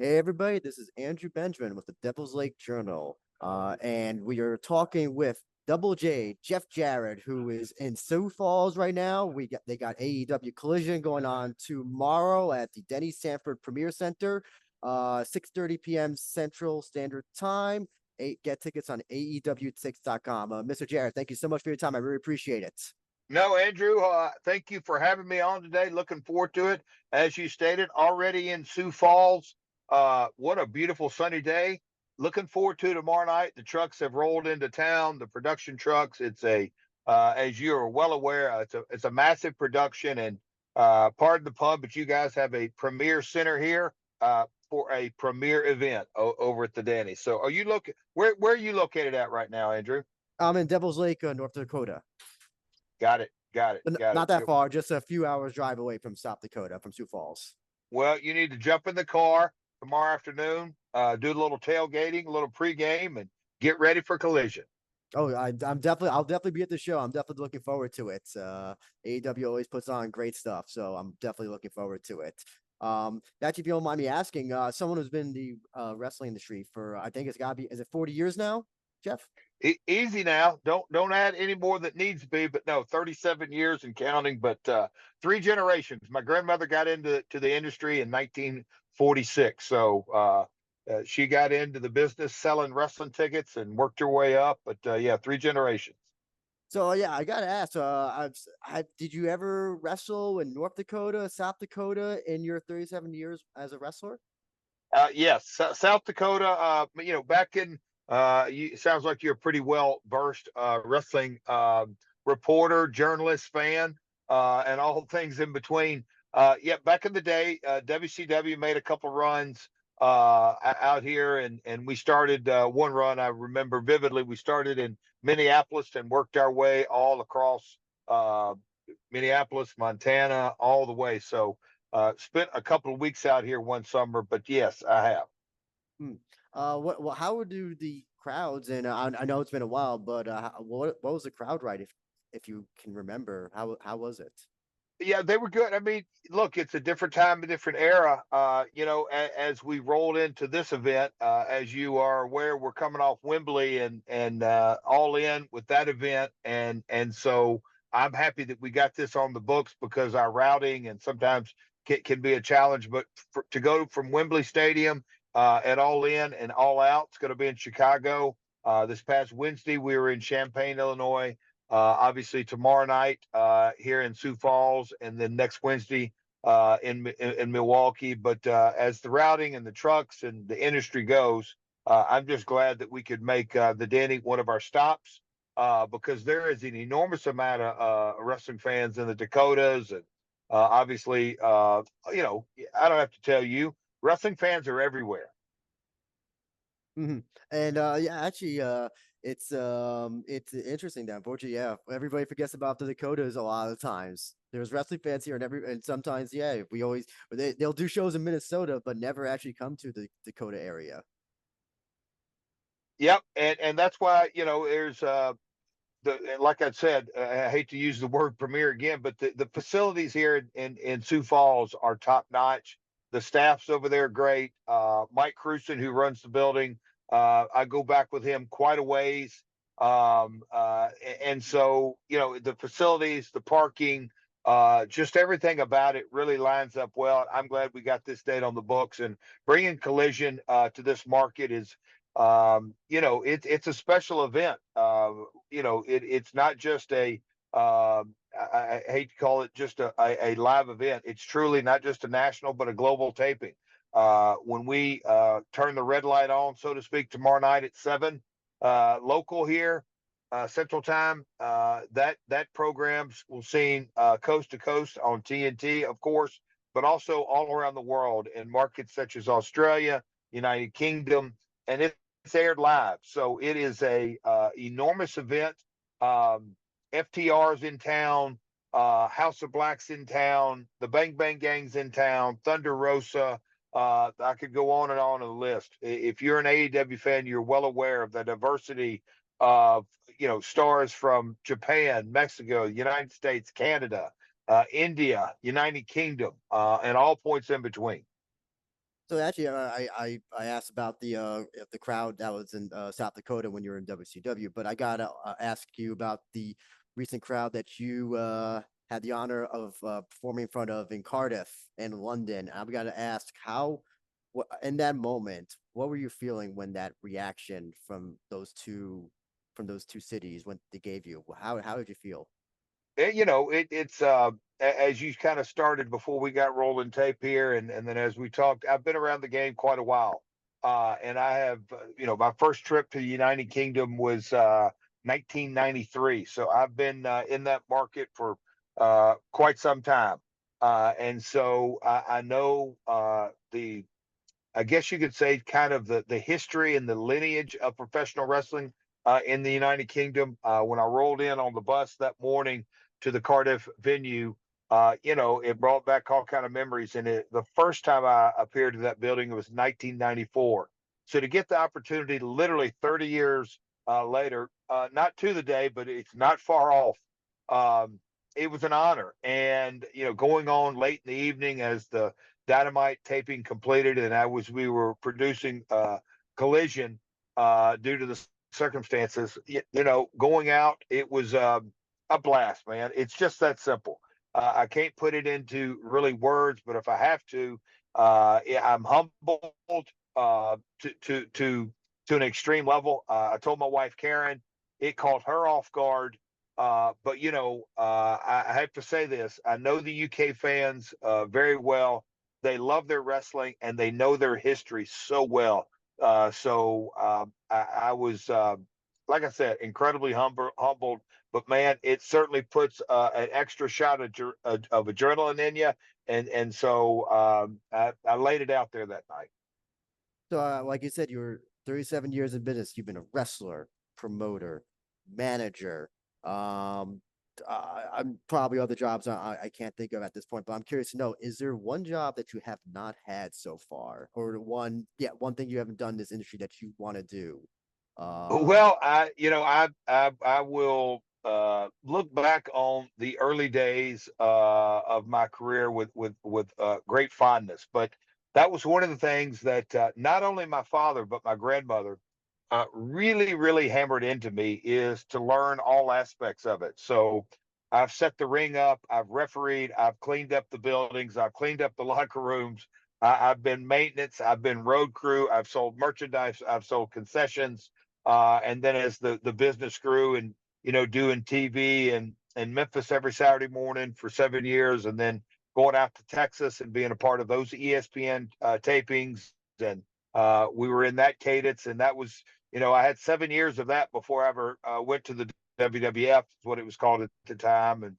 Hey everybody, this is Andrew Benjamin with the Devil's Lake Journal. And we are talking with Double J, Jeff Jarrett, who is in Sioux Falls right now. They got AEW Collision going on tomorrow at the Denny Sanford Premier Center, 6:30 p.m. Central Standard Time. Get tickets on AEW6.com. Mr. Jarrett, thank you so much for your time. I really appreciate it. No, Andrew, thank you for having me on today. Looking forward to it. As you stated, already in Sioux Falls. What a beautiful sunny day. Looking forward to tomorrow night. The trucks have rolled into town, the production trucks. As you are well aware, it's a massive production and pardon the pun, but you guys have a premier center here for a premier event over at the Denny. So where are you located at right now, Andrew? I'm in Devil's Lake, North Dakota. Got it. Got it. But Got not it. that far, just a few hours drive away from South Dakota, from Sioux Falls. Well, you need to jump in the car tomorrow afternoon, do a little tailgating, a little pregame, and get ready for Collision. I'll definitely be at the show. I'm definitely looking forward to it. AEW always puts on great stuff, so I'm definitely looking forward to it. Actually, if you don't mind me asking, someone who's been in the wrestling industry for I think it's got to be, is it 40 years now, Jeff? Easy now. Don't add any more that needs to be. But no, 37 years and counting. But three generations. My grandmother got into the industry in 1946, so she got into the business selling wrestling tickets and worked her way up. But yeah, three generations. So yeah, I gotta ask. Did you ever wrestle in North Dakota, South Dakota in your 37 years as a wrestler? Yes, South Dakota. Back in sounds like you're a pretty well versed wrestling reporter, journalist, fan, and all things in between. Yeah, back in the day, WCW made a couple runs out here, and we started one run. I remember vividly. We started in Minneapolis and worked our way all across uh, Minneapolis, Montana, all the way. So spent a couple of weeks out here one summer, but yes, I have. Hmm. How do the crowds, and I know it's been a while, but what was the crowd like, if you can remember? How was it? Yeah, they were good. I mean, look, it's a different time, a different era. As we rolled into this event, as you are aware, we're coming off Wembley and all in with that event, and so I'm happy that we got this on the books because our routing and sometimes can be a challenge. But to go from Wembley Stadium at all in and all out, it's going to be in Chicago. This past Wednesday, we were in Champaign, Illinois. Obviously, tomorrow night here in Sioux Falls, and then next Wednesday in Milwaukee. But as the routing and the trucks and the industry goes, I'm just glad that we could make the Denny one of our stops because there is an enormous amount of wrestling fans in the Dakotas, and obviously, I don't have to tell you, wrestling fans are everywhere. Mhm. And yeah, actually, it's interesting that unfortunately, yeah, everybody forgets about the Dakotas a lot of times. There's wrestling fans here, and sometimes, yeah, they'll do shows in Minnesota, but never actually come to the Dakota area. Yep, and that's why there's like I said, I hate to use the word premier again, but the facilities here in Sioux Falls are top notch. The staff's over there great. Mike Cruson, who runs the building, I go back with him quite a ways. And so, the facilities, the parking, just everything about it really lines up well. I'm glad we got this date on the books, and bringing Collision to this market is it's a special event. It's not just I hate to call it just a live event. It's truly not just a national, but a global taping. When we turn the red light on, so to speak, tomorrow night at 7 local here, Central Time, that programs will seen coast to coast on TNT, of course, but also all around the world in markets such as Australia, United Kingdom, and it's aired live. So it is a enormous event. FTR's in town, House of Black's in town, the Bang Bang Gang's in town, Thunder Rosa. I could go on the list. If you're an AEW fan, you're well aware of the diversity of stars from Japan, Mexico, United States, Canada, India, United Kingdom, and all points in between. So actually, I asked about the crowd that was in South Dakota when you were in WCW, but I gotta ask you about the recent crowd that you had the honor of performing in front of in Cardiff and London. I'm gonna ask in that moment, what were you feeling when that reaction from those two cities when they gave you? How did you feel? As you kind of started before we got rolling tape here, and then as we talked, I've been around the game quite a while, and I have, my first trip to the United Kingdom was 1993, so I've been in that market for quite some time, and so I know the I guess you could say kind of the history and the lineage of professional wrestling in the United Kingdom. When I rolled in on the bus that morning to the Cardiff venue, it brought back all kind of memories. And the first time I appeared in that building, it was 1994. So to get the opportunity, literally 30 years later, not to the day, but it's not far off. Um, it was an honor, and going on late in the evening as the Dynamite taping completed, and we were producing Collision due to the circumstances. Going out, it was a blast, man. It's just that simple. I can't put it into really words, but if I have to, I'm humbled to an extreme level. I told my wife Karen, it caught her off guard. But I have to say this. I know the UK fans very well. They love their wrestling and they know their history so well. I was, like I said, incredibly humbled. But man, it certainly puts an extra shot of adrenaline in you, and so I laid it out there that night. So, like you said, you were 37 years in business. You've been a wrestler, promoter, manager. Um, I'm probably other jobs I can't think of at this point, but I'm curious to know: is there one job that you have not had so far, or one thing you haven't done in this industry that you want to do? Well, I will look back on the early days of my career with great fondness. But that was one of the things that not only my father but my grandmother really, really hammered into me is to learn all aspects of it. So I've set the ring up, I've refereed, I've cleaned up the buildings, I've cleaned up the locker rooms. I've been maintenance, I've been road crew, I've sold merchandise, I've sold concessions, and then as the business grew, and doing TV and Memphis every Saturday morning for 7 years, and then going out to Texas and being a part of those ESPN tapings, and we were in that cadence, and that was I had 7 years of that before I ever went to the WWF, is what it was called at the time, and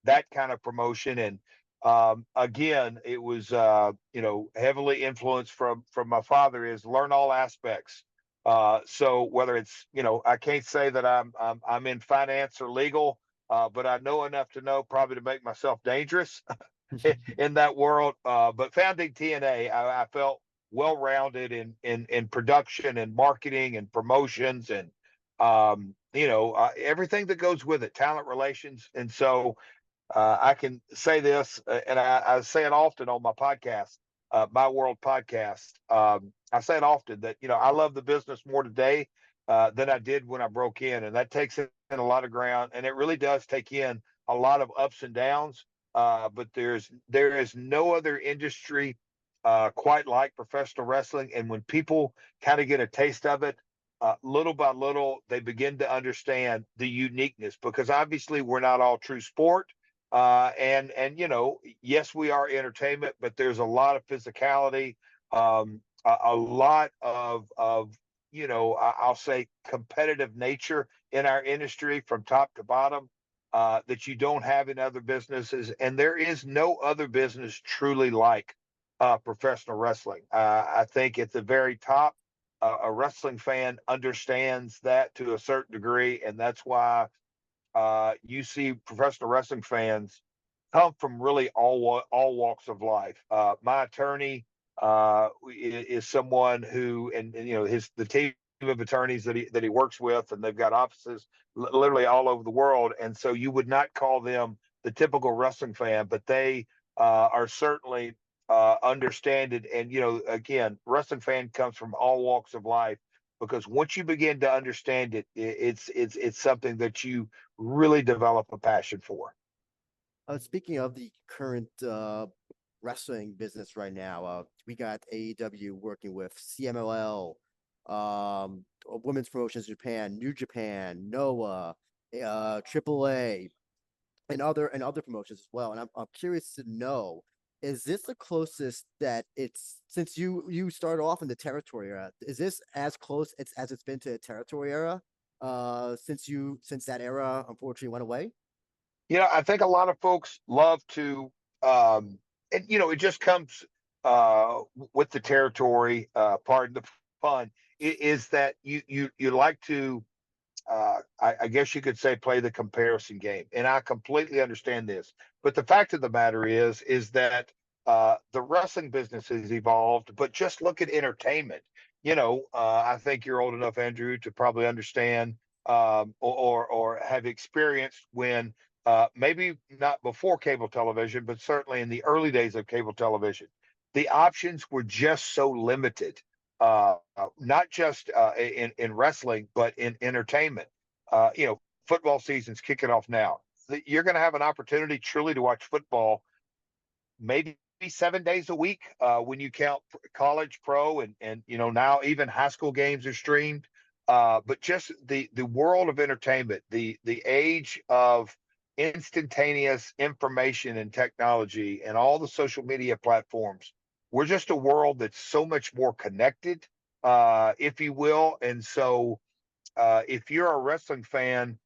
that kind of promotion. And again, it was heavily influenced from my father, is learn all aspects. So whether it's I can't say that I'm in finance or legal, but I know enough to know probably to make myself dangerous in that world. But founding TNA, I felt well rounded in production and marketing and promotions, and everything that goes with it, talent relations. And so I can say this, and I say it often on my podcast, My World podcast. I say it often that I love the business more today than I did when I broke in, and that takes in a lot of ground, and it really does take in a lot of ups and downs. But there is no other industry quite like professional wrestling, and when people kind of get a taste of it, little by little, they begin to understand the uniqueness, because obviously we're not all true sport. And yes, we are entertainment, but there's a lot of physicality, a lot of I'll say competitive nature in our industry from top to bottom, that you don't have in other businesses, and there is no other business truly like professional wrestling. I think at the very top, a wrestling fan understands that to a certain degree, and that's why you see professional wrestling fans come from really all walks of life. My attorney is someone who, and the team of attorneys that he works with, and they've got offices literally all over the world. And so you would not call them the typical wrestling fan, but they are certainly understand it. And, again, wrestling fan comes from all walks of life, because once you begin to understand it, it's something that you really develop a passion for. Speaking of the current wrestling business right now, we got AEW working with CMLL, women's promotions in Japan, New Japan, Noah, AAA, and other promotions as well. And I'm curious to know, is this the closest that it's, since you started off in the territory era, is this as close as it's been to the territory era? Since that era unfortunately went away. I think a lot of folks love to, and it just comes with the territory. Pardon the fun, is that you like to, I guess you could say, play the comparison game, and I completely understand this. But the fact of the matter is that the wrestling business has evolved. But just look at entertainment. I think you're old enough, Andrew, to probably understand, or have experienced when, maybe not before cable television, but certainly in the early days of cable television, the options were just so limited, not just in wrestling, but in entertainment. Football season's kicking off now. You're going to have an opportunity truly to watch football maybe 7 days a week, when you count college, pro, and now even high school games are streamed. But just the world of entertainment, the age of instantaneous information and technology, and all the social media platforms. We're just a world that's so much more connected, if you will. And so, if you're a wrestling fan,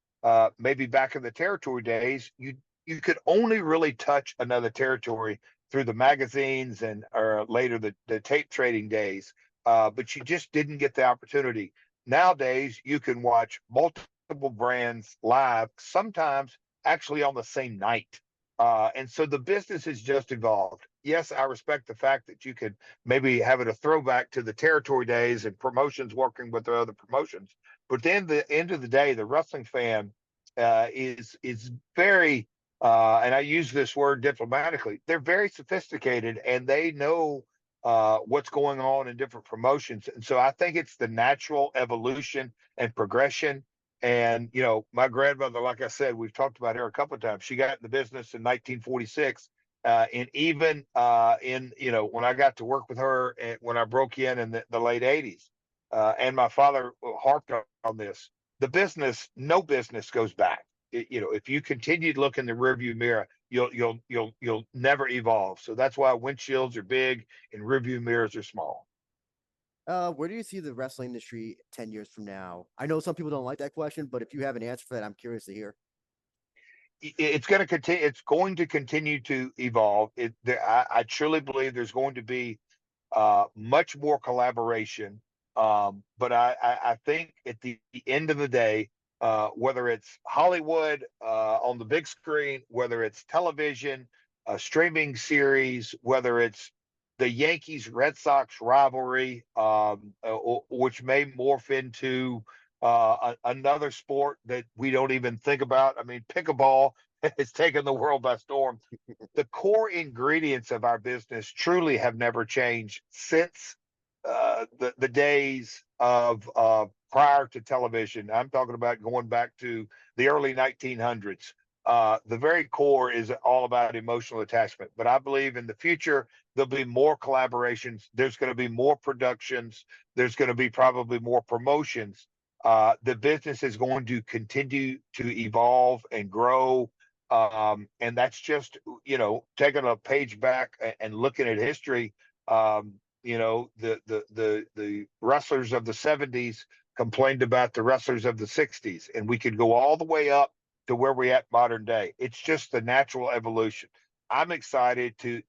maybe back in the territory days, you could only really touch another territory through the magazines, and or later the tape trading days, but you just didn't get the opportunity. Nowadays, you can watch multiple brands live, sometimes actually on the same night. And so the business has just evolved. Yes, I respect the fact that you could maybe have it a throwback to the territory days and promotions working with the other promotions. But then, the end of the day, the wrestling fan is very, and I use this word diplomatically. They're very sophisticated, and they know what's going on in different promotions. And so I think it's the natural evolution and progression. And my grandmother, like I said, we've talked about her a couple of times. She got in the business in 1946. And even when I got to work with her, and when I broke in the late 80s, and my father harped on this, the business, no business goes back. If you continue to look in the rearview mirror, you'll never evolve. So that's why windshields are big and rearview mirrors are small. Where do you see the wrestling industry 10 years from now? I know some people don't like that question, but if you have an answer for that, I'm curious to hear. It's going to continue. It's going to continue to evolve. I truly believe there's going to be much more collaboration. But I think at the end of the day, whether it's Hollywood, on the big screen, whether it's television, a streaming series, whether it's the Yankees Red Sox rivalry, which may morph into another sport that we don't even think about. I mean, pickleball has taken the world by storm. The core ingredients of our business truly have never changed since the days of prior to television. I'm talking about going back to the early 1900s. The very core is all about emotional attachment. But I believe in the future, there'll be more collaborations. There's going to be more productions. There's going to be probably more promotions. The business is going to continue to evolve and grow. And that's just, taking a page back and looking at history. The wrestlers of the 70s complained about the wrestlers of the 60s, and we could go all the way up to where we're at modern day. It's just the natural evolution. I'm excited to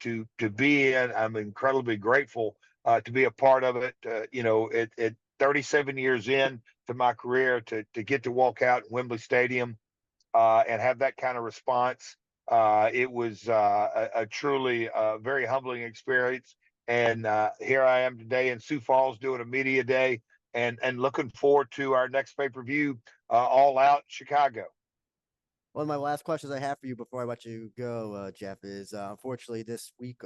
be in. I'm incredibly grateful to be a part of it. At 37 years in to my career, to get to walk out in Wembley Stadium, and have that kind of response. It was a truly very humbling experience. And here I am today in Sioux Falls doing a media day, and looking forward to our next pay-per-view, All Out Chicago. One of my last questions I have for you before I let you go, Jeff, is unfortunately this week,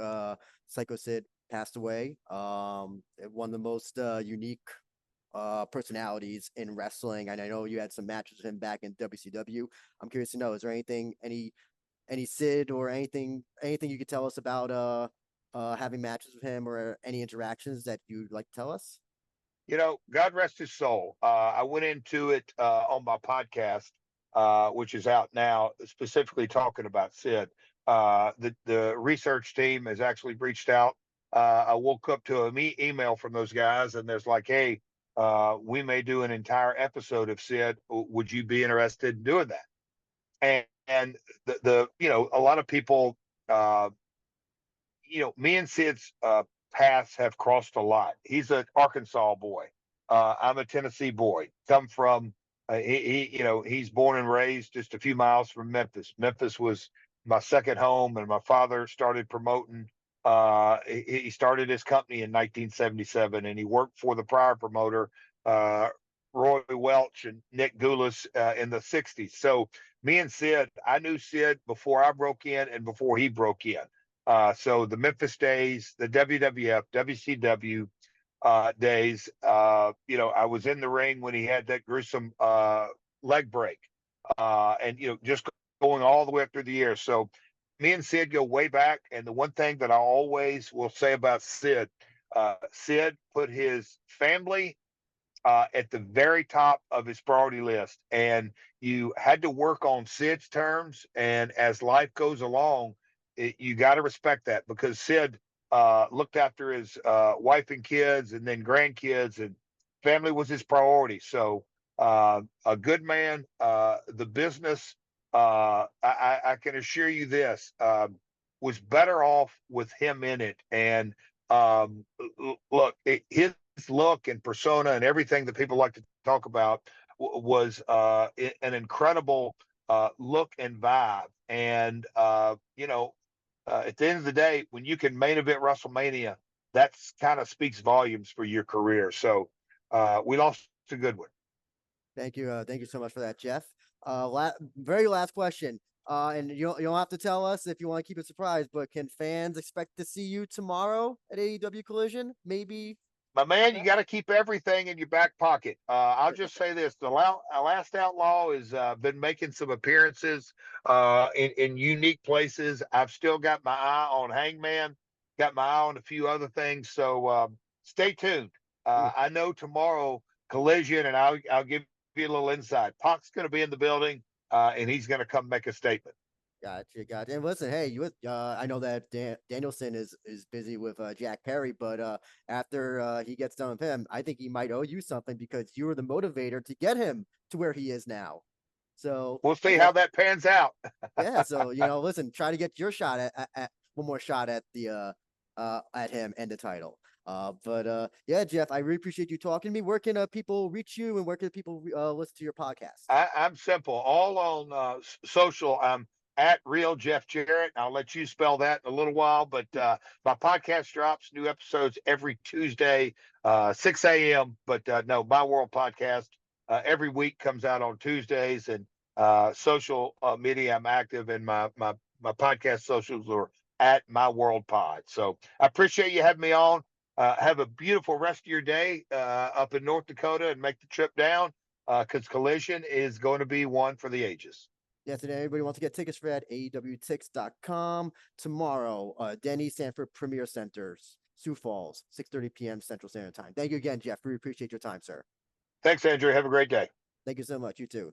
Sycho Sid passed away. One of the most unique personalities in wrestling, and I know you had some matches with him back in WCW. I'm curious to know, is there any Sid or anything you could tell us about having matches with him or any interactions that you'd like to tell us? God rest his soul. I went into it on my podcast, which is out now, specifically talking about Sid. The research team has actually reached out. I woke up to an email from those guys, and there's like, hey, we may do an entire episode of Sid. Would you be interested in doing that? And the a lot of people, uh, me and Sid's paths have crossed a lot. He's an Arkansas boy. I'm a Tennessee boy. Come from he's born and raised just a few miles from Memphis. Memphis was my second home, and my father started promoting. He started his company in 1977, and he worked for the prior promoter, uh, Roy Welch and Nick Goulas, in the 60s. So me and Sid, I knew Sid before I broke in and before he broke in. So the Memphis days, the WWF, WCW days, I was in the ring when he had that gruesome leg break, and just going all the way up through the years. So me and Sid go way back, and the one thing that I always will say about Sid, Sid put his family at the very top of his priority list, and you had to work on Sid's terms. And as life goes along, you got to respect that, because Sid looked after his wife and kids, and then grandkids, and family was his priority. So a good man. The business, I can assure you this, was better off with him in it. And look, his look and persona and everything that people like to talk about was an incredible look and vibe. And at the end of the day, when you can main event WrestleMania, that's kind of speaks volumes for your career. So we lost a good one. Thank you so much for that, Jeff. Very last question. And you don't have to tell us if you want to keep it surprised, but can fans expect to see you tomorrow at AEW Collision? Maybe. My man, you got to keep everything in your back pocket. I'll just say this: the last outlaw has been making some appearances in unique places. I've still got my eye on Hangman, got my eye on a few other things. So stay tuned. I know tomorrow Collision, and I'll give you a little insight. Pac's going to be in the building, and he's going to come make a statement. Gotcha. And listen, hey, I know that Danielson is busy with Jack Perry, but after he gets done with him, I think he might owe you something because you were the motivator to get him to where he is now. So we'll see how that pans out. Yeah. So listen, try to get your shot at one more shot at the at him and the title. But yeah, Jeff, I really appreciate you talking to me. Where can people reach you, and where can people listen to your podcast? I'm simple. All on social. I'm at Real Jeff Jarrett. I'll let you spell that in a little while. But my podcast drops new episodes every Tuesday, 6 a.m. But no, My World Podcast every week comes out on Tuesdays. And social media, I'm active, and my podcast socials are at My World Pod. So I appreciate you having me on. Have a beautiful rest of your day up in North Dakota, and make the trip down, because Collision is going to be one for the ages. Yes, and everybody wants to get tickets for that, AEWTix.com. Tomorrow, Denny Sanford Premier Center, Sioux Falls, 6:30 p.m. Central Standard Time. Thank you again, Jeff. We appreciate your time, sir. Thanks, Andrew. Have a great day. Thank you so much. You too.